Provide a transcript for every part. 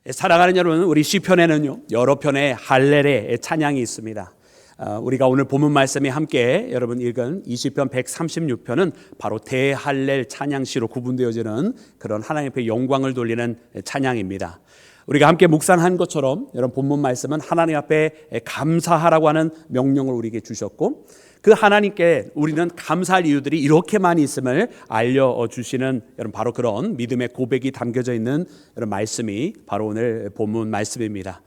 사랑하는 여러분, 우리 시편에는요 여러 편의 할렐의 찬양이 있습니다. 우리가 오늘 본문 말씀이 함께 여러분 읽은 이 시편 136편은 바로 대할렐 찬양시로 구분되어지는 그런 하나님 앞에 영광을 돌리는 찬양입니다. 우리가 함께 묵상한 것처럼 여러분 본문 말씀은 하나님 앞에 감사하라고 하는 명령을 우리에게 주셨고, 그 하나님께 우리는 감사할 이유들이 이렇게 많이 있음을 알려주시는 여러분 바로 그런 믿음의 고백이 담겨져 있는 여러분 말씀이 바로 오늘 본문 말씀입니다.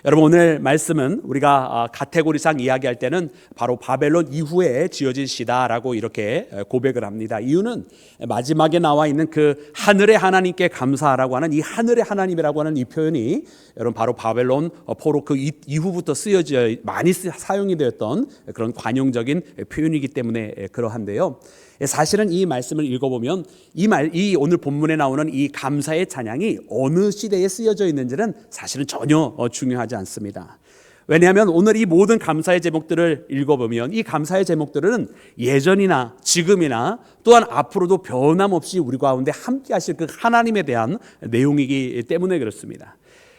여러분 오늘 말씀은 우리가 카테고리상 이야기할 때는 바로 바벨론 이후에 지어진 시다라고 이렇게 고백을 합니다. 이유는 마지막에 나와 있는 그 하늘의 하나님께 감사하라고 하는 이 하늘의 하나님이라고 하는 이 표현이 여러분 바로 바벨론 포로 그 이후부터 쓰여져 많이 사용이 되었던 그런 관용적인 표현이기 때문에 그러한데요. 사실은 이 말씀을 읽어보면 이 오늘 본문에 나오는 이 감사의 찬양이 어느 시대에 쓰여져 있는지는 사실은 전혀 중요하지 않습니다. 왜냐하면 오늘 이 모든 감사의 제목들을 읽어보면 이 감사의 제목들은 예전이나 지금이나 또한 앞으로도 변함없이 우리 가운데 함께 하실 그 하나님에 대한 내용이기 때문에 그렇습니다.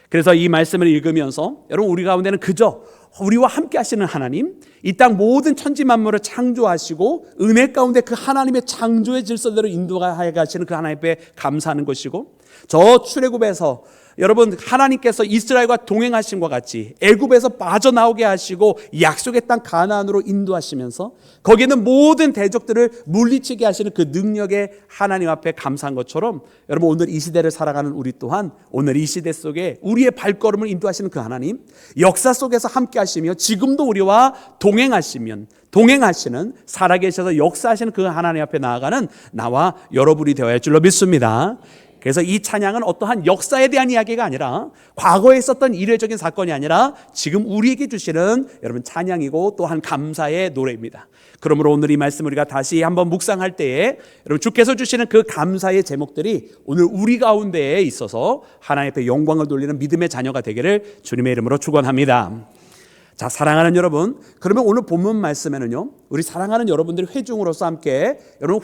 그래서 이 말씀을 읽으면서 여러분 우리 가운데는 그저 우리와 함께 하시는 하나님, 이 땅 모든 천지 만물을 창조하시고 은혜 가운데 그 하나님의 창조의 질서대로 인도하여 가시는 그 하나님께 감사하는 것이고, 저 출애굽에서 여러분 하나님께서 이스라엘과 동행하신 것 같이 애굽에서 빠져나오게 하시고 약속의 땅 가나안으로 인도하시면서 거기에 있는 모든 대적들을 물리치게 하시는 그 능력의 하나님 앞에 감사한 것처럼, 여러분 오늘 이 시대를 살아가는 우리 또한 오늘 이 시대 속에 우리의 발걸음을 인도하시는 그 하나님, 역사 속에서 함께 하시며 지금도 우리와 동행하시는 살아계셔서 역사하시는 그 하나님 앞에 나아가는 나와 여러분이 되어야 할 줄로 믿습니다. 그래서 이 찬양은 어떠한 역사에 대한 이야기가 아니라, 과거에 있었던 이례적인 사건이 아니라 지금 우리에게 주시는 여러분 찬양이고 또한 감사의 노래입니다. 그러므로 오늘 이 말씀 우리가 다시 한번 묵상할 때에 여러분 주께서 주시는 그 감사의 제목들이 오늘 우리 가운데에 있어서 하나님 앞에 영광을 돌리는 믿음의 자녀가 되기를 주님의 이름으로 축원합니다. 자, 사랑하는 여러분, 그러면 오늘 본문 말씀에는요 우리 사랑하는 여러분들이 회중으로서 함께 여러분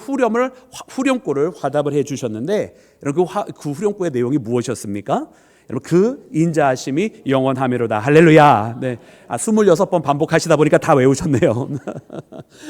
후렴구를 화답을 해 주셨는데, 여러분 그 후렴구의 내용이 무엇이었습니까? 여러분 그 인자하심이 영원하미로다. 할렐루야. 네. 26번 반복하시다 보니까 다 외우셨네요.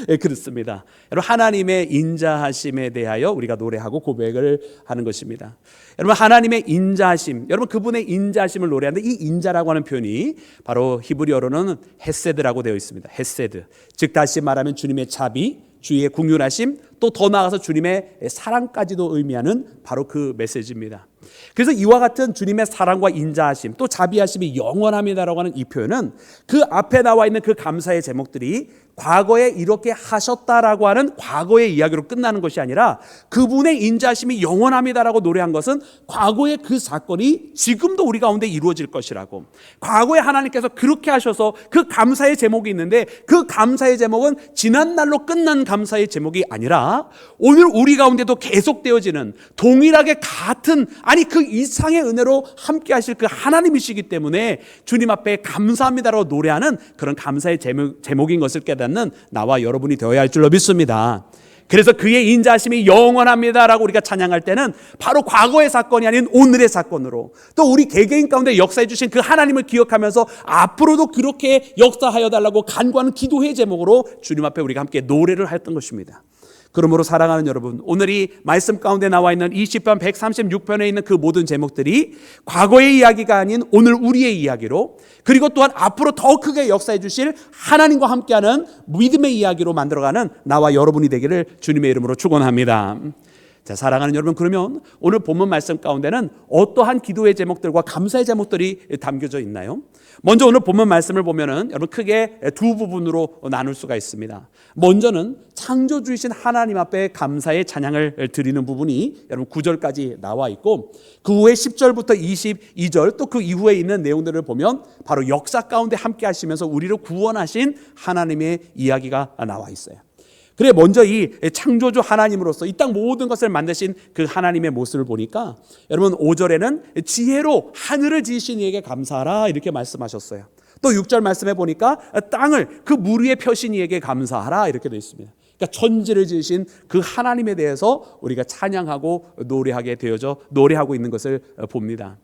네, 그렇습니다. 여러분 하나님의 인자하심에 대하여 우리가 노래하고 고백을 하는 것입니다. 여러분 하나님의 인자하심, 여러분 그분의 인자하심을 노래하는데 이 인자라고 하는 표현이 바로 히브리어로는 헤세드라고 되어 있습니다. 헤세드. 즉 다시 말하면 주님의 자비, 주의 긍휼하심, 또 더 나아가서 주님의 사랑까지도 의미하는 바로 그 메시지입니다. 그래서 이와 같은 주님의 사랑과 인자하심, 또 자비하심이 영원합니다라고 하는 이 표현은 그 앞에 나와 있는 그 감사의 제목들이 과거에 이렇게 하셨다라고 하는 과거의 이야기로 끝나는 것이 아니라, 그분의 인자하심이 영원합니다라고 노래한 것은 과거의 그 사건이 지금도 우리 가운데 이루어질 것이라고, 과거에 하나님께서 그렇게 하셔서 그 감사의 제목이 있는데 그 감사의 제목은 지난날로 끝난 감사의 제목이 아니라 오늘 우리 가운데도 계속되어지는 동일하게 같은, 아니 그 이상의 은혜로 함께 하실 그 하나님이시기 때문에 주님 앞에 감사합니다라고 노래하는 그런 감사의 제목인 것을 깨닫는 나와 여러분이 되어야 할 줄로 믿습니다. 그래서 그의 인자하심이 영원합니다라고 우리가 찬양할 때는 바로 과거의 사건이 아닌 오늘의 사건으로, 또 우리 개개인 가운데 역사해 주신 그 하나님을 기억하면서 앞으로도 그렇게 역사하여 달라고 간구하는 기도의 제목으로 주님 앞에 우리가 함께 노래를 했던 것입니다. 그러므로 사랑하는 여러분, 오늘 이 말씀 가운데 나와 있는 이 시편 136편에 있는 그 모든 제목들이 과거의 이야기가 아닌 오늘 우리의 이야기로, 그리고 또한 앞으로 더 크게 역사해 주실 하나님과 함께하는 믿음의 이야기로 만들어가는 나와 여러분이 되기를 주님의 이름으로 축원합니다. 자, 사랑하는 여러분, 그러면 오늘 본문 말씀 가운데는 어떠한 기도의 제목들과 감사의 제목들이 담겨져 있나요? 먼저 오늘 본문 말씀을 보면은 여러분 크게 두 부분으로 나눌 수가 있습니다. 먼저는 창조주이신 하나님 앞에 감사의 찬양을 드리는 부분이 여러분 9절까지 나와 있고, 그 후에 10절부터 22절 또 그 이후에 있는 내용들을 보면 바로 역사 가운데 함께 하시면서 우리를 구원하신 하나님의 이야기가 나와 있어요. 그래, 먼저 이 창조주 하나님으로서 이 땅 모든 것을 만드신 그 하나님의 모습을 보니까 여러분 5절에는 지혜로 하늘을 지으신 이에게 감사하라 이렇게 말씀하셨어요. 또 6절 말씀해 보니까 땅을 그 물 위에 펴신 이에게 감사하라 이렇게 되어 있습니다. 그러니까 천지를 지으신 그 하나님에 대해서 우리가 찬양하고 노래하고 있는 것을 봅니다.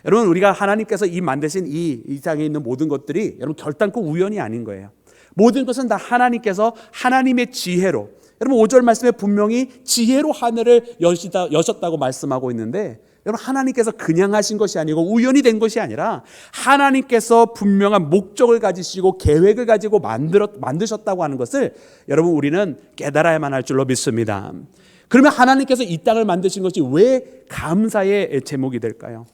여러분, 우리가 하나님께서 이 만드신 이 땅에 있는 모든 것들이 여러분 결단코 우연이 아닌 거예요. 모든 것은 다 하나님께서 하나님의 지혜로, 여러분 5절 말씀에 분명히 지혜로 하늘을 여셨다고 말씀하고 있는데, 여러분 하나님께서 그냥 하신 것이 아니고 우연히 된 것이 아니라 하나님께서 분명한 목적을 가지시고 계획을 가지고 만드셨다고 하는 것을 여러분 우리는 깨달아야만 할 줄로 믿습니다. 그러면 하나님께서 이 땅을 만드신 것이 왜 감사의 제목이 될까요?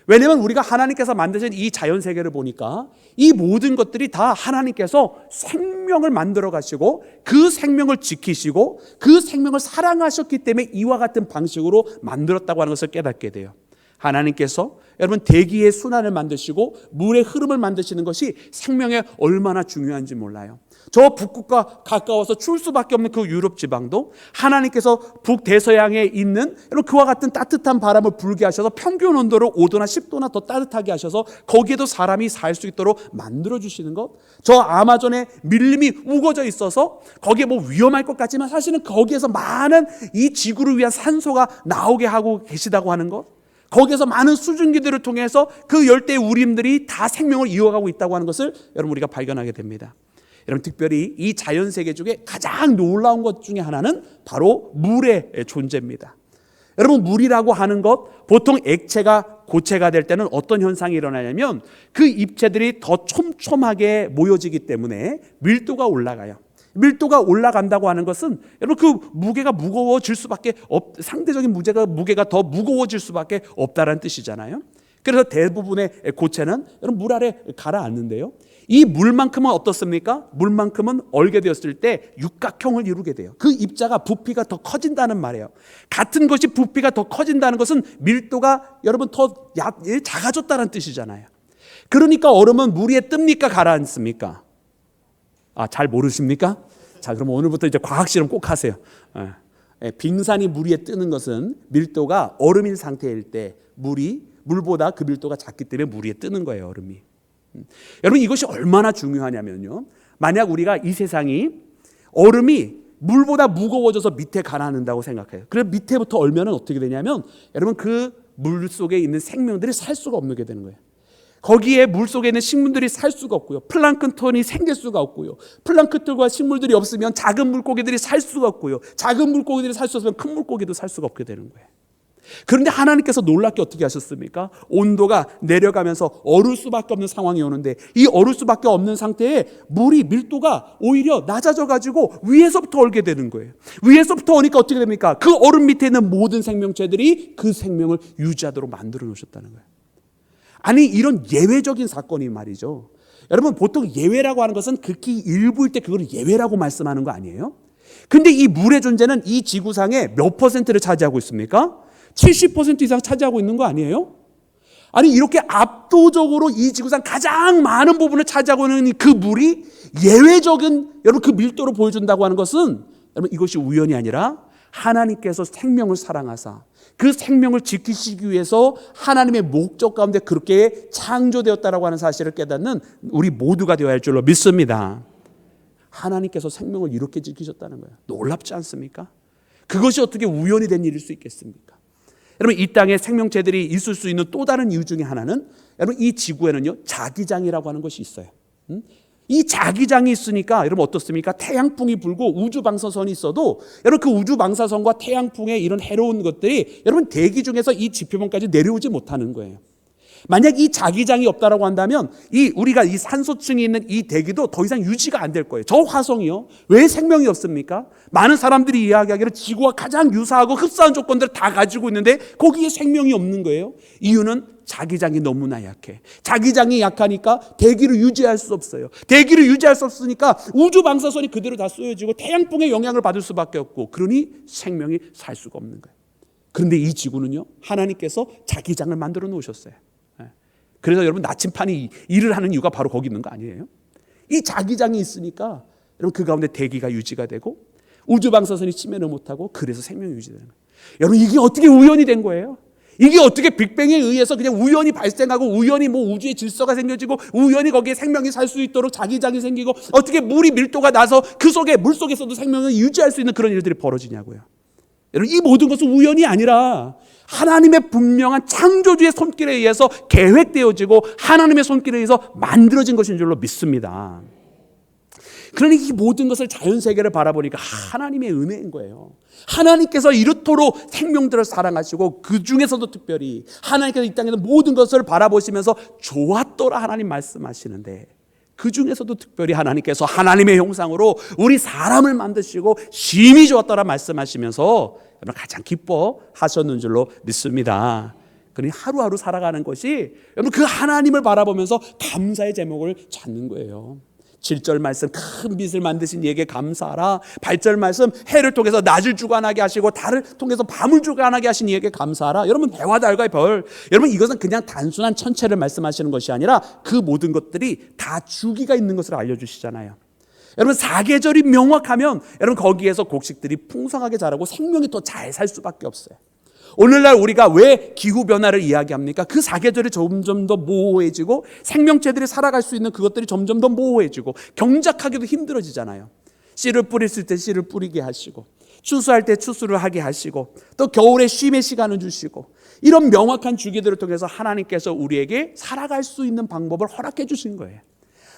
왜냐하면 우리가 하나님께서 만드신 이 자연 세계를 보니까 이 모든 것들이 다 하나님께서 생명을 만들어 가시고 그 생명을 지키시고 그 생명을 사랑하셨기 때문에 이와 같은 방식으로 만들었다고 하는 것을 깨닫게 돼요. 하나님께서 여러분 대기의 순환을 만드시고 물의 흐름을 만드시는 것이 생명에 얼마나 중요한지 몰라요. 저 북극과 가까워서 추울 수밖에 없는 그 유럽 지방도 하나님께서 북대서양에 있는 그와 같은 따뜻한 바람을 불게 하셔서 평균 온도를 5도나 10도나 더 따뜻하게 하셔서 거기에도 사람이 살 수 있도록 만들어 주시는 것, 저 아마존에 밀림이 우거져 있어서 거기에 뭐 위험할 것 같지만 사실은 거기에서 많은 이 지구를 위한 산소가 나오게 하고 계시다고 하는 것, 거기에서 많은 수증기들을 통해서 그 열대 우림들이 다 생명을 이어가고 있다고 하는 것을 여러분 우리가 발견하게 됩니다. 여러분 특별히 이 자연세계 중에 가장 놀라운 것 중에 하나는 바로 물의 존재입니다. 여러분 물이라고 하는 것, 보통 액체가 고체가 될 때는 어떤 현상이 일어나냐면 그 입체들이 더 촘촘하게 모여지기 때문에 밀도가 올라가요. 밀도가 올라간다고 하는 것은 여러분 그 무게가 무거워질 수밖에 상대적인 무게가 더 무거워질 수밖에 없다는 뜻이잖아요. 그래서 대부분의 고체는 여러분 물 아래 가라앉는데요. 이 물만큼은 어떻습니까? 물만큼은 얼게 되었을 때 육각형을 이루게 돼요. 그 입자가 부피가 더 커진다는 말이에요. 같은 것이 부피가 더 커진다는 것은 밀도가 여러분 더 작아졌다는 뜻이잖아요. 그러니까 얼음은 물 위에 뜹니까 가라앉습니까? 잘 모르십니까? 자, 그럼 오늘부터 이제 과학 실험 꼭 하세요. 빙산이 물 위에 뜨는 것은 밀도가 얼음인 상태일 때 물보다 그 밀도가 작기 때문에 물 위에 뜨는 거예요, 얼음이. 여러분 이것이 얼마나 중요하냐면요. 만약 우리가 이 세상이 얼음이 물보다 무거워져서 밑에 가라앉는다고 생각해요. 그래서 밑에부터 얼면 어떻게 되냐면 여러분 그 물 속에 있는 생명들이 살 수가 없게 되는 거예요. 거기에 물 속에 있는 식물들이 살 수가 없고요. 플랑크톤이 생길 수가 없고요. 플랑크톤과 식물들이 없으면 작은 물고기들이 살 수가 없고요. 작은 물고기들이 살 수 없으면 큰 물고기도 살 수가 없게 되는 거예요. 그런데 하나님께서 놀랍게 어떻게 하셨습니까? 온도가 내려가면서 얼을 수밖에 없는 상황이 오는데 이 얼을 수밖에 없는 상태에 물이 밀도가 오히려 낮아져 가지고 위에서부터 얼게 되는 거예요. 위에서부터 얼으니까 어떻게 됩니까? 그 얼음 밑에 있는 모든 생명체들이 그 생명을 유지하도록 만들어 놓으셨다는 거예요. 아니 이런 예외적인 사건이 말이죠. 여러분 보통 예외라고 하는 것은 극히 일부일 때 그걸 예외라고 말씀하는 거 아니에요? 근데 이 물의 존재는 이 지구상의 몇 퍼센트를 차지하고 있습니까? 70% 이상 차지하고 있는 거 아니에요? 아니 이렇게 압도적으로 이 지구상 가장 많은 부분을 차지하고 있는 그 물이 예외적인 여러분 그 밀도로 보여준다고 하는 것은 여러분 이것이 우연이 아니라 하나님께서 생명을 사랑하사 그 생명을 지키시기 위해서 하나님의 목적 가운데 그렇게 창조되었다라고 하는 사실을 깨닫는 우리 모두가 되어야 할 줄로 믿습니다. 하나님께서 생명을 이렇게 지키셨다는 거예요. 놀랍지 않습니까? 그것이 어떻게 우연이 된 일일 수 있겠습니까? 여러분 이 땅에 생명체들이 있을 수 있는 또 다른 이유 중에 하나는 여러분 이 지구에는요 자기장이라고 하는 것이 있어요. 이 자기장이 있으니까 여러분 어떻습니까? 태양풍이 불고 우주방사선이 있어도 여러분 그 우주방사선과 태양풍의 이런 해로운 것들이 여러분 대기 중에서 이 지표면까지 내려오지 못하는 거예요. 만약 이 자기장이 없다라고 한다면 우리가 이 산소층이 있는 이 대기도 더 이상 유지가 안 될 거예요. 저 화성이요. 왜 생명이 없습니까? 많은 사람들이 이야기하기를 지구와 가장 유사하고 흡사한 조건들을 다 가지고 있는데 거기에 생명이 없는 거예요. 이유는 자기장이 너무나 약해. 자기장이 약하니까 대기를 유지할 수 없어요. 대기를 유지할 수 없으니까 우주 방사선이 그대로 다 쏘여지고 태양풍의 영향을 받을 수밖에 없고 그러니 생명이 살 수가 없는 거예요. 그런데 이 지구는요 하나님께서 자기장을 만들어 놓으셨어요. 그래서 여러분 나침판이 일을 하는 이유가 바로 거기 있는 거 아니에요? 이 자기장이 있으니까 여러분 그 가운데 대기가 유지가 되고 우주 방사선이 침해를 못하고 그래서 생명이 유지되는 거예요. 여러분 이게 어떻게 우연이 된 거예요? 이게 어떻게 빅뱅에 의해서 그냥 우연히 발생하고 우연히 뭐 우주의 질서가 생겨지고 우연히 거기에 생명이 살 수 있도록 자기장이 생기고 어떻게 물이 밀도가 나서 그 속에 물 속에서도 생명을 유지할 수 있는 그런 일들이 벌어지냐고요. 여러분 이 모든 것은 우연이 아니라 하나님의 분명한 창조주의 손길에 의해서 계획되어지고 하나님의 손길에 의해서 만들어진 것인 줄로 믿습니다. 그러니 이 모든 것을 자연세계를 바라보니까 하나님의 은혜인 거예요. 하나님께서 이렇도록 생명들을 사랑하시고 그 중에서도 특별히 하나님께서 이 땅에서 모든 것을 바라보시면서 좋았더라 하나님 말씀하시는데, 그 중에서도 특별히 하나님께서 하나님의 형상으로 우리 사람을 만드시고 심히 좋았더라 말씀하시면서 가장 기뻐하셨는 줄로 믿습니다. 그러니 하루하루 살아가는 것이 여러분 그 하나님을 바라보면서 감사의 제목을 찾는 거예요. 7절 말씀, 큰 빛을 만드신 이에게 감사하라. 8절 말씀, 해를 통해서 낮을 주관하게 하시고 달을 통해서 밤을 주관하게 하신 이에게 감사하라. 여러분, 해와 달과 별, 여러분 이것은 그냥 단순한 천체를 말씀하시는 것이 아니라 그 모든 것들이 다 주기가 있는 것을 알려주시잖아요. 여러분, 사계절이 명확하면 여러분 거기에서 곡식들이 풍성하게 자라고 생명이 더 잘 살 수밖에 없어요. 오늘날 우리가 왜 기후변화를 이야기합니까? 그 사계절이 점점 더 모호해지고 생명체들이 살아갈 수 있는 그것들이 점점 더 모호해지고 경작하기도 힘들어지잖아요. 씨를 뿌릴 때 씨를 뿌리게 하시고, 추수할 때 추수를 하게 하시고, 또 겨울에 쉼의 시간을 주시고, 이런 명확한 주기들을 통해서 하나님께서 우리에게 살아갈 수 있는 방법을 허락해 주신 거예요.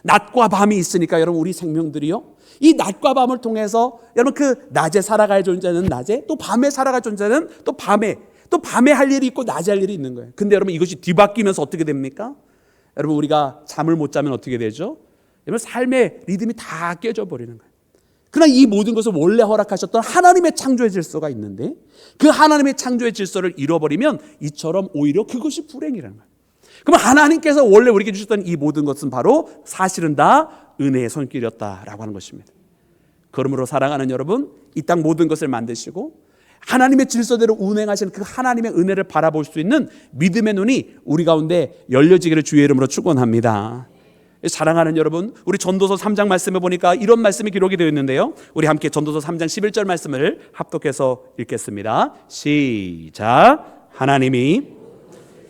낮과 밤이 있으니까 여러분 우리 생명들이요, 이 낮과 밤을 통해서 여러분 그 낮에 살아갈 존재는 낮에, 또 밤에 살아갈 존재는 또 밤에, 또 밤에 할 일이 있고 낮에 할 일이 있는 거예요. 근데 여러분 이것이 뒤바뀌면서 어떻게 됩니까? 여러분 우리가 잠을 못 자면 어떻게 되죠? 여러분 삶의 리듬이 다 깨져 버리는 거예요. 그러나 이 모든 것을 원래 허락하셨던 하나님의 창조의 질서가 있는데, 그 하나님의 창조의 질서를 잃어버리면 이처럼 오히려 그것이 불행이라는 거예요. 그럼 하나님께서 원래 우리에게 주셨던 이 모든 것은 바로 사실은 다 은혜의 손길이었다라고 하는 것입니다. 그러므로 사랑하는 여러분, 이 땅 모든 것을 만드시고 하나님의 질서대로 운행하시는 그 하나님의 은혜를 바라볼 수 있는 믿음의 눈이 우리 가운데 열려지기를 주의 이름으로 축원합니다. 사랑하는 여러분, 우리 전도서 3장 말씀에 보니까 이런 말씀이 기록이 되어 있는데요, 우리 함께 전도서 3장 11절 말씀을 합독해서 읽겠습니다. 시작. 하나님이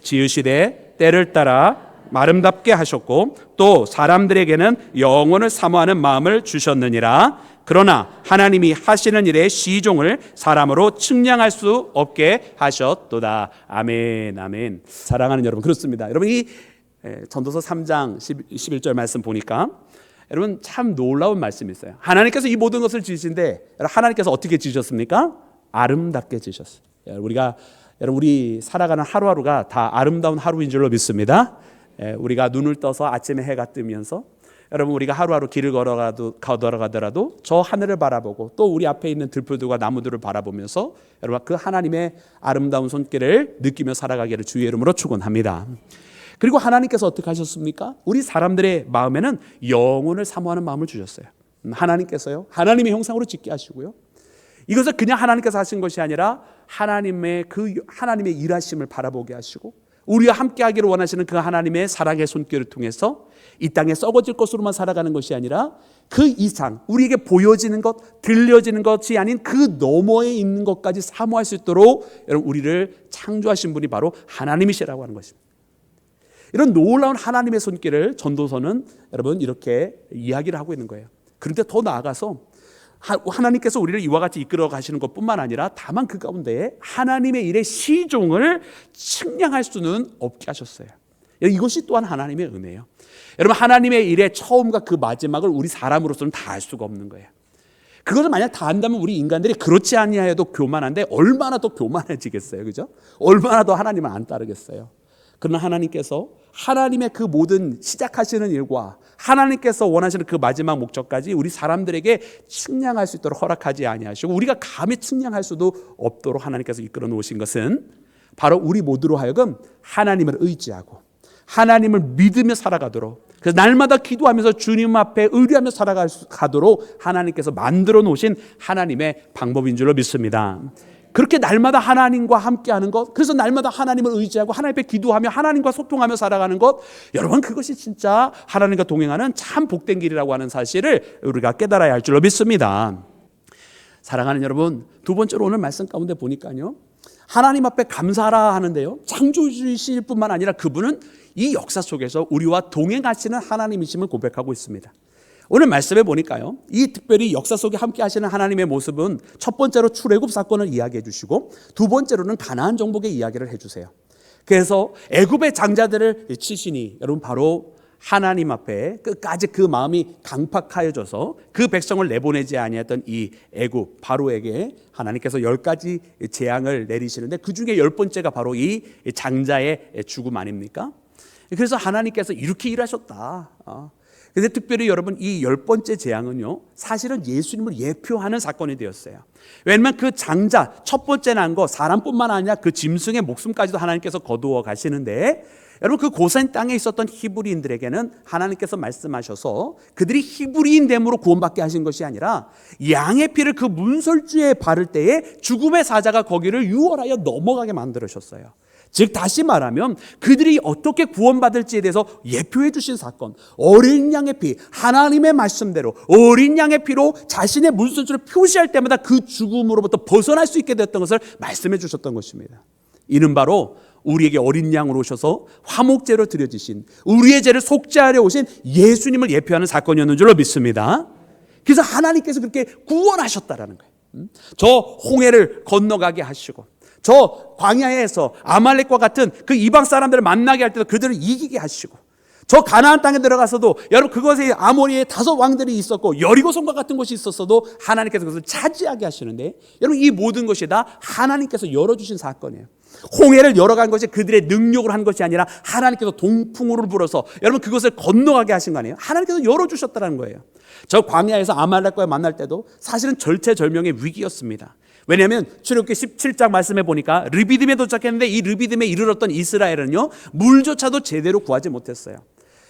지으시되 때를 따라 아름답게 하셨고 또 사람들에게는 영원을 사모하는 마음을 주셨느니라. 그러나 하나님이 하시는 일의 시종을 사람으로 측량할 수 없게 하셨도다. 아멘, 아멘. 사랑하는 여러분, 그렇습니다. 여러분 이 전도서 3장 11절 말씀 보니까 여러분 참 놀라운 말씀이 있어요. 하나님께서 이 모든 것을 지으신데 하나님께서 어떻게 지으셨습니까? 아름답게 지으셨어요. 여러분 우리 살아가는 하루하루가 다 아름다운 하루인 줄로 믿습니다. 우리가 눈을 떠서 아침에 해가 뜨면서 여러분 우리가 하루하루 길을 걸어가더라도 저 하늘을 바라보고 또 우리 앞에 있는 들풀들과 나무들을 바라보면서 여러분 그 하나님의 아름다운 손길을 느끼며 살아가기를 주의 이름으로 축원합니다. 그리고 하나님께서 어떻게 하셨습니까? 우리 사람들의 마음에는 영혼을 사모하는 마음을 주셨어요. 하나님께서요, 하나님의 형상으로 짓게 하시고요, 이것을 그냥 하나님께서 하신 것이 아니라 하나님의 일하심을 바라보게 하시고 우리와 함께 하기를 원하시는 그 하나님의 사랑의 손길을 통해서 이 땅에 썩어질 것으로만 살아가는 것이 아니라 그 이상 우리에게 보여지는 것, 들려지는 것이 아닌 그 너머에 있는 것까지 사모할 수 있도록 여러분 우리를 창조하신 분이 바로 하나님이시라고 하는 것입니다. 이런 놀라운 하나님의 손길을 전도서는 여러분 이렇게 이야기를 하고 있는 거예요. 그런데 더 나아가서 하나님께서 우리를 이와 같이 이끌어 가시는 것뿐만 아니라 다만 그 가운데 하나님의 일의 시종을 측량할 수는 없게 하셨어요. 이것이 또한 하나님의 은혜예요. 여러분 하나님의 일의 처음과 그 마지막을 우리 사람으로서는 다 알 수가 없는 거예요. 그것을 만약 다 안다면 우리 인간들이 그렇지 아니하여도 교만한데 얼마나 더 교만해지겠어요, 그죠? 얼마나 더 하나님을 안 따르겠어요. 그러나 하나님께서 하나님의 그 모든 시작하시는 일과 하나님께서 원하시는 그 마지막 목적까지 우리 사람들에게 측량할 수 있도록 허락하지 아니하시고 우리가 감히 측량할 수도 없도록 하나님께서 이끌어 놓으신 것은 바로 우리 모두로 하여금 하나님을 의지하고 하나님을 믿으며 살아가도록, 그래서 날마다 기도하면서 주님 앞에 의뢰하며 살아가도록 하나님께서 만들어 놓으신 하나님의 방법인 줄로 믿습니다. 그렇게 날마다 하나님과 함께하는 것, 그래서 날마다 하나님을 의지하고 하나님 앞에 기도하며 하나님과 소통하며 살아가는 것, 여러분 그것이 진짜 하나님과 동행하는 참 복된 길이라고 하는 사실을 우리가 깨달아야 할 줄로 믿습니다. 사랑하는 여러분, 두 번째로 오늘 말씀 가운데 보니까요, 하나님 앞에 감사하라 하는데요, 창조주이실 뿐만 아니라 그분은 이 역사 속에서 우리와 동행하시는 하나님이심을 고백하고 있습니다. 오늘 말씀해 보니까요, 이 특별히 역사 속에 함께 하시는 하나님의 모습은 첫 번째로 출애굽 사건을 이야기해 주시고 두 번째로는 가나안 정복의 이야기를 해주세요. 그래서 애굽의 장자들을 치시니 여러분 바로 하나님 앞에 끝까지 그 마음이 강팍하여져서 그 백성을 내보내지 아니했던 이 애굽 바로에게 하나님께서 10가지 재앙을 내리시는데 그 중에 10번째가 바로 이 장자의 죽음 아닙니까? 그래서 하나님께서 이렇게 일하셨다. 근데 특별히 여러분 이 10번째 재앙은요, 사실은 예수님을 예표하는 사건이 되었어요. 왜냐하면 그 장자 첫 번째 난 거 사람뿐만 아니라 그 짐승의 목숨까지도 하나님께서 거두어 가시는데, 여러분 그 고센 땅에 있었던 히브리인들에게는 하나님께서 말씀하셔서 그들이 히브리인 됨으로 구원받게 하신 것이 아니라 양의 피를 그 문설주에 바를 때에 죽음의 사자가 거기를 유월하여 넘어가게 만들으셨어요. 즉 다시 말하면 그들이 어떻게 구원받을지에 대해서 예표해 주신 사건, 어린 양의 피, 하나님의 말씀대로 어린 양의 피로 자신의 문설주를 표시할 때마다 그 죽음으로부터 벗어날 수 있게 됐던 것을 말씀해 주셨던 것입니다. 이는 바로 우리에게 어린 양으로 오셔서 화목제로 드려지신, 우리의 죄를 속죄하려 오신 예수님을 예표하는 사건이었는 줄로 믿습니다. 그래서 하나님께서 그렇게 구원하셨다라는 거예요. 저 홍해를 건너가게 하시고 저 광야에서 아말렉과 같은 그 이방 사람들을 만나게 할 때도 그들을 이기게 하시고, 저 가나안 땅에 들어가서도 여러분 그것에 아모리의 5 왕들이 있었고 여리고성과 같은 곳이 있었어도 하나님께서 그것을 차지하게 하시는데, 여러분 이 모든 것이 다 하나님께서 열어주신 사건이에요. 홍해를 열어간 것이 그들의 능력으로 한 것이 아니라 하나님께서 동풍우를 불어서 여러분 그것을 건너가게 하신 거 아니에요. 하나님께서 열어주셨다는 거예요. 저 광야에서 아말렉과 만날 때도 사실은 절체절명의 위기였습니다. 왜냐하면 출애굽기 17장 말씀해 보니까 르비딤에 도착했는데 이 르비딤에 이르렀던 이스라엘은요, 물조차도 제대로 구하지 못했어요.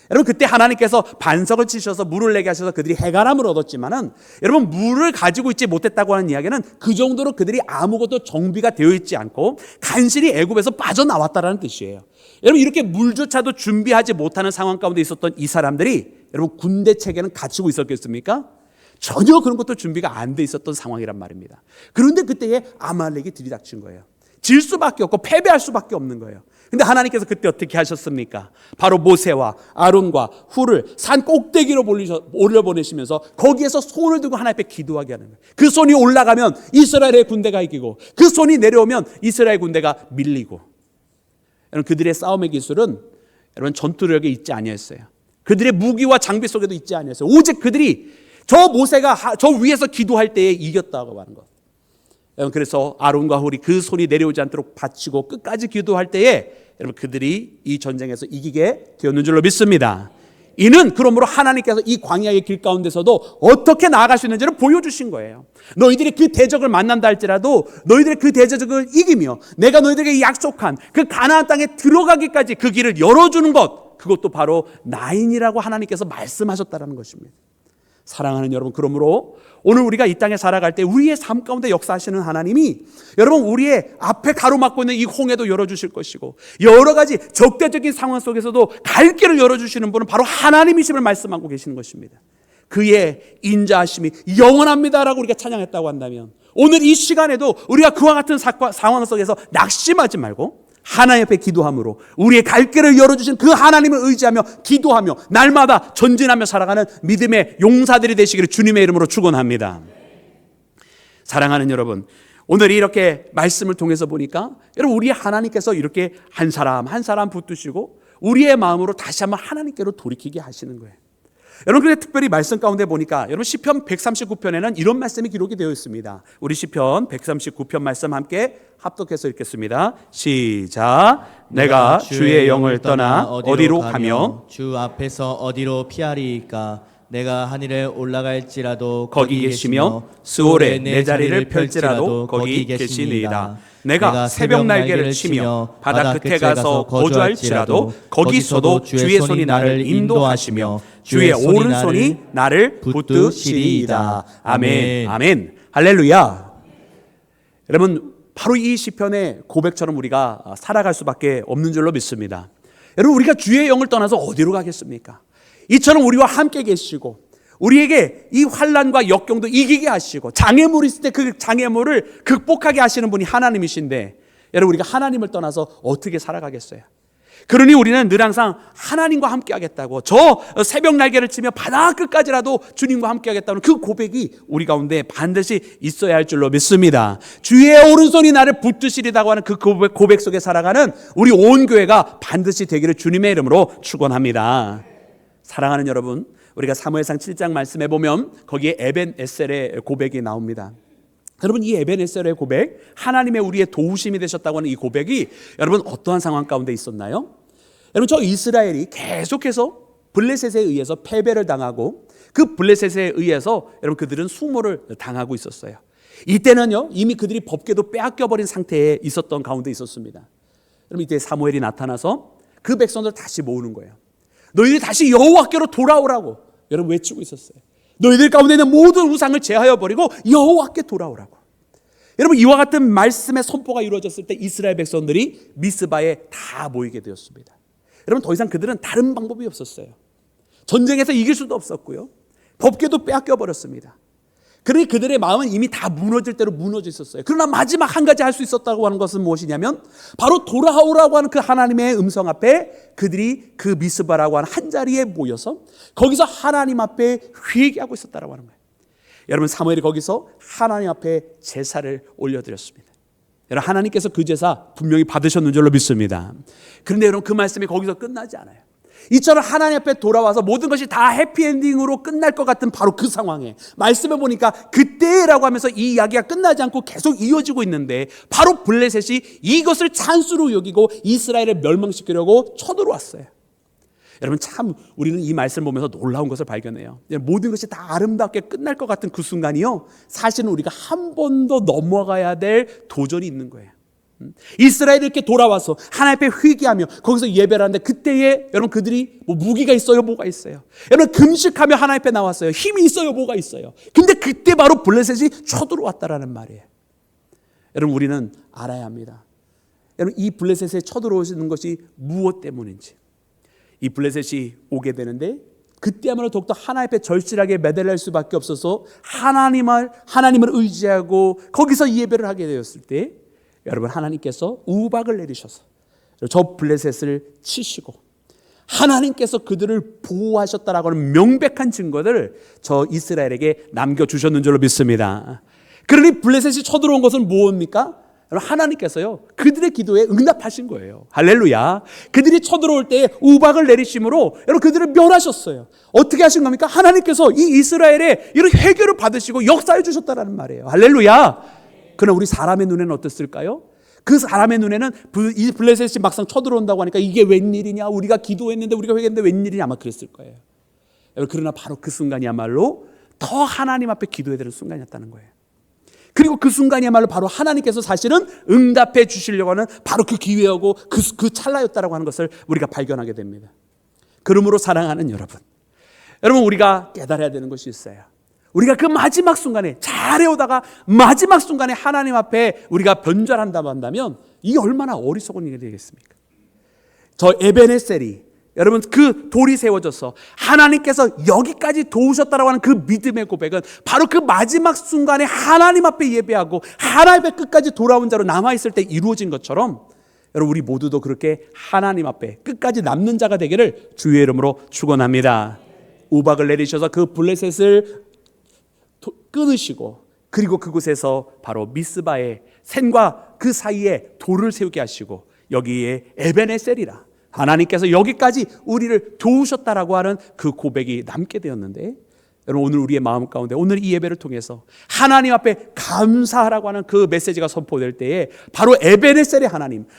여러분 그때 하나님께서 반석을 치셔서 물을 내게 하셔서 그들이 해가람을 얻었지만은, 여러분 물을 가지고 있지 못했다고 하는 이야기는 그 정도로 그들이 아무것도 정비가 되어 있지 않고 간신히 애굽에서 빠져나왔다라는 뜻이에요. 여러분 이렇게 물조차도 준비하지 못하는 상황 가운데 있었던 이 사람들이 여러분 군대 체계는 갖추고 있었겠습니까? 전혀 그런 것도 준비가 안 돼 있었던 상황이란 말입니다. 그런데 그때에 아말렉이 들이닥친 거예요. 질 수밖에 없고 패배할 수밖에 없는 거예요. 근데 하나님께서 그때 어떻게 하셨습니까? 바로 모세와 아론과 훌을 산 꼭대기로 올려보내시면서 거기에서 손을 들고 하나님 앞에 기도하게 하는 거예요. 그 손이 올라가면 이스라엘의 군대가 이기고 그 손이 내려오면 이스라엘 군대가 밀리고. 여러분 그들의 싸움의 기술은 여러분 전투력에 있지 아니었어요. 그들의 무기와 장비 속에도 있지 아니었어요. 오직 그들이 저 모세가 저 위에서 기도할 때에 이겼다고 하는 것. 그래서 아론과 훌이 그 손이 내려오지 않도록 바치고 끝까지 기도할 때에 여러분 그들이 이 전쟁에서 이기게 되었는 줄로 믿습니다. 이는 그러므로 하나님께서 이 광야의 길 가운데서도 어떻게 나아갈 수 있는지를 보여주신 거예요. 너희들이 그 대적을 만난다 할지라도 너희들이 그 대적을 이기며 내가 너희들에게 약속한 그 가나안 땅에 들어가기까지 그 길을 열어주는 것, 그것도 바로 나인이라고 하나님께서 말씀하셨다는 것입니다. 사랑하는 여러분, 그러므로 오늘 우리가 이 땅에 살아갈 때 우리의 삶 가운데 역사하시는 하나님이 여러분 우리의 앞에 가로막고 있는 이 홍해도 열어주실 것이고 여러 가지 적대적인 상황 속에서도 갈 길을 열어주시는 분은 바로 하나님이심을 말씀하고 계시는 것입니다. 그의 인자하심이 영원합니다라고 우리가 찬양했다고 한다면, 오늘 이 시간에도 우리가 그와 같은 상황 속에서 낙심하지 말고 하나님 앞에 기도함으로 우리의 갈 길을 열어주신 그 하나님을 의지하며 기도하며 날마다 전진하며 살아가는 믿음의 용사들이 되시기를 주님의 이름으로 축원합니다. 사랑하는 여러분, 오늘 이렇게 말씀을 통해서 보니까 여러분 우리 하나님께서 이렇게 한 사람 한 사람 붙드시고 우리의 마음으로 다시 한번 하나님께로 돌이키게 하시는 거예요. 여러분 그런데 특별히 말씀 가운데 보니까 여러분 시편 139편에는 이런 말씀이 기록이 되어 있습니다. 우리 시편 139편 말씀 함께 합독해서 읽겠습니다. 시작. 내가 주의 영을 떠나 어디로 가며 주 앞에서 어디로 피하리이까? 내가 하늘에 올라갈지라도 거기 계시며 스올에 내 자리를 펼지라도 거기 계시니이다. 내가 새벽 날개를 치며 바다 끝에 가서 거주할지라도 거기서도 주의 손이 나를 인도하시며 주의 오른손이 나를 붙드시리이다. 아멘. 아멘. 할렐루야. 여러분 바로 이 시편의 고백처럼 우리가 살아갈 수밖에 없는 줄로 믿습니다. 여러분 우리가 주의 영을 떠나서 어디로 가겠습니까? 이처럼 우리와 함께 계시고 우리에게 이 환난과 역경도 이기게 하시고 장애물이 있을 때 그 장애물을 극복하게 하시는 분이 하나님이신데, 여러분 우리가 하나님을 떠나서 어떻게 살아가겠어요? 그러니 우리는 늘 항상 하나님과 함께 하겠다고, 저 새벽 날개를 치며 바다 끝까지라도 주님과 함께 하겠다는 그 고백이 우리 가운데 반드시 있어야 할 줄로 믿습니다. 주의 오른손이 나를 붙드시리다고 하는 그 고백 속에 살아가는 우리 온 교회가 반드시 되기를 주님의 이름으로 축원합니다. 사랑하는 여러분, 우리가 사무엘상 7장 말씀해 보면 거기에 에벤에셀의 고백이 나옵니다. 여러분, 이 에벤에셀의 고백, 하나님의 우리의 도우심이 되셨다고 하는 이 고백이 여러분 어떠한 상황 가운데 있었나요? 여러분, 저 이스라엘이 계속해서 블레셋에 의해서 패배를 당하고 그 블레셋에 의해서 여러분 그들은 수모를 당하고 있었어요. 이때는요 이미 그들이 법궤도 빼앗겨버린 상태에 있었던 가운데 있었습니다. 여러분, 이때 사무엘이 나타나서 그 백성들 다시 모으는 거예요. 너희들이 다시 여호와께로 돌아오라고 여러분 외치고 있었어요. 너희들 가운데 있는 모든 우상을 제하여 버리고 여호와께 돌아오라고. 여러분, 이와 같은 말씀의 선포가 이루어졌을 때 이스라엘 백성들이 미스바에 다 모이게 되었습니다. 여러분, 더 이상 그들은 다른 방법이 없었어요. 전쟁에서 이길 수도 없었고요, 법궤도 빼앗겨 버렸습니다. 그러니 그들의 마음은 이미 다 무너질 대로 무너져 있었어요. 그러나 마지막 한 가지 할 수 있었다고 하는 것은 무엇이냐면 바로 돌아오라고 하는 그 하나님의 음성 앞에 그들이 그 미스바라고 하는 한 자리에 모여서 거기서 하나님 앞에 회개하고 있었다고 하는 거예요. 여러분, 사무엘이 거기서 하나님 앞에 제사를 올려드렸습니다. 여러분, 하나님께서 그 제사 분명히 받으셨는 줄로 믿습니다. 그런데 여러분, 그 말씀이 거기서 끝나지 않아요. 이처럼 하나님 앞에 돌아와서 모든 것이 다 해피엔딩으로 끝날 것 같은 바로 그 상황에 말씀해 보니까 그때라고 하면서 이 이야기가 끝나지 않고 계속 이어지고 있는데 바로 블레셋이 이것을 찬수로 여기고 이스라엘을 멸망시키려고 쳐들어왔어요. 여러분, 참 우리는 이 말씀을 보면서 놀라운 것을 발견해요. 모든 것이 다 아름답게 끝날 것 같은 그 순간이요, 사실은 우리가 한 번 더 넘어가야 될 도전이 있는 거예요. 이스라엘이 이렇게 돌아와서 하나님 앞에 회개하며 거기서 예배를 하는데 그때에 여러분 그들이 뭐 무기가 있어요, 뭐가 있어요? 여러분, 금식하며 하나님 앞에 나왔어요. 힘이 있어요, 뭐가 있어요? 근데 그때 바로 블레셋이 쳐들어왔다라는 말이에요. 여러분, 우리는 알아야 합니다. 여러분, 이 블레셋에 쳐들어오시는 것이 무엇 때문인지. 이 블레셋이 오게 되는데 그때야말로 더욱더 하나님 앞에 절실하게 매달릴 수밖에 없어서 하나님을 의지하고 거기서 예배를 하게 되었을 때 여러분, 하나님께서 우박을 내리셔서 저 블레셋을 치시고 하나님께서 그들을 보호하셨다라고 하는 명백한 증거들을 저 이스라엘에게 남겨주셨는 줄로 믿습니다. 그러니 블레셋이 쳐들어온 것은 무엇입니까? 하나님께서요 그들의 기도에 응답하신 거예요. 할렐루야. 그들이 쳐들어올 때 우박을 내리심으로 여러분 그들을 멸하셨어요. 어떻게 하신 겁니까? 하나님께서 이 이스라엘에 이런 회개를 받으시고 역사해 주셨다라는 말이에요. 할렐루야. 그러나 우리 사람의 눈에는 어땠을까요? 그 사람의 눈에는 이 블레셋이 막상 쳐들어온다고 하니까 이게 웬일이냐, 우리가 기도했는데 우리가 회개했는데 웬일이냐 아마 그랬을 거예요. 그러나 바로 그 순간이야말로 더 하나님 앞에 기도해야 되는 순간이었다는 거예요. 그리고 그 순간이야말로 바로 하나님께서 사실은 응답해 주시려고 하는 바로 그 기회였고 그 찰나였다라고 하는 것을 우리가 발견하게 됩니다. 그러므로 사랑하는 여러분, 우리가 깨달아야 되는 것이 있어요. 우리가 그 마지막 순간에 잘해오다가 마지막 순간에 하나님 앞에 우리가 변절한다고 한다면 이게 얼마나 어리석은 일이 되겠습니까? 저 에벤에셀이 여러분 그 돌이 세워져서 하나님께서 여기까지 도우셨다라고 하는 그 믿음의 고백은 바로 그 마지막 순간에 하나님 앞에 예배하고 하나님 앞에 끝까지 돌아온 자로 남아있을 때 이루어진 것처럼 여러분 우리 모두도 그렇게 하나님 앞에 끝까지 남는 자가 되기를 주의 이름으로 축원합니다. 우박을 내리셔서 그 블레셋을 끊으시고 그리고 그곳에서 바로 미스바의 샘과 그 사이에 돌을 세우게 하시고 여기에 에벤에셀이라 하나님께서 여기까지 우리를 도우셨다라고 하는 그 고백이 남게 되었는데 여러분 오늘 우리의 마음 가운데 오늘 이 예배를 통해서 하나님 앞에 감사하라고 하는 그 메시지가 선포될 때에 바로 에벤에셀의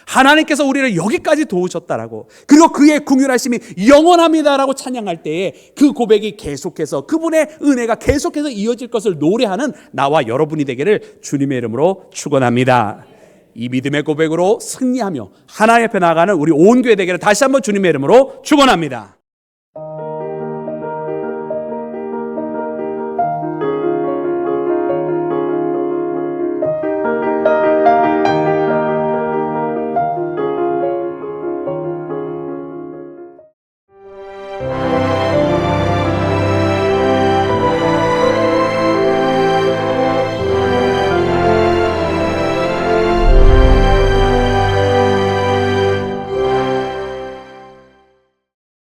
하나님께서 우리를 여기까지 도우셨다라고 그리고 그의 긍휼하심이 영원합니다라고 찬양할 때에 그 고백이 계속해서 그분의 은혜가 계속해서 이어질 것을 노래하는 나와 여러분이 되기를 주님의 이름으로 축원합니다. 이 믿음의 고백으로 승리하며 하나님 앞에 나아가는 우리 온 교회 되기를 다시 한번 주님의 이름으로 축원합니다.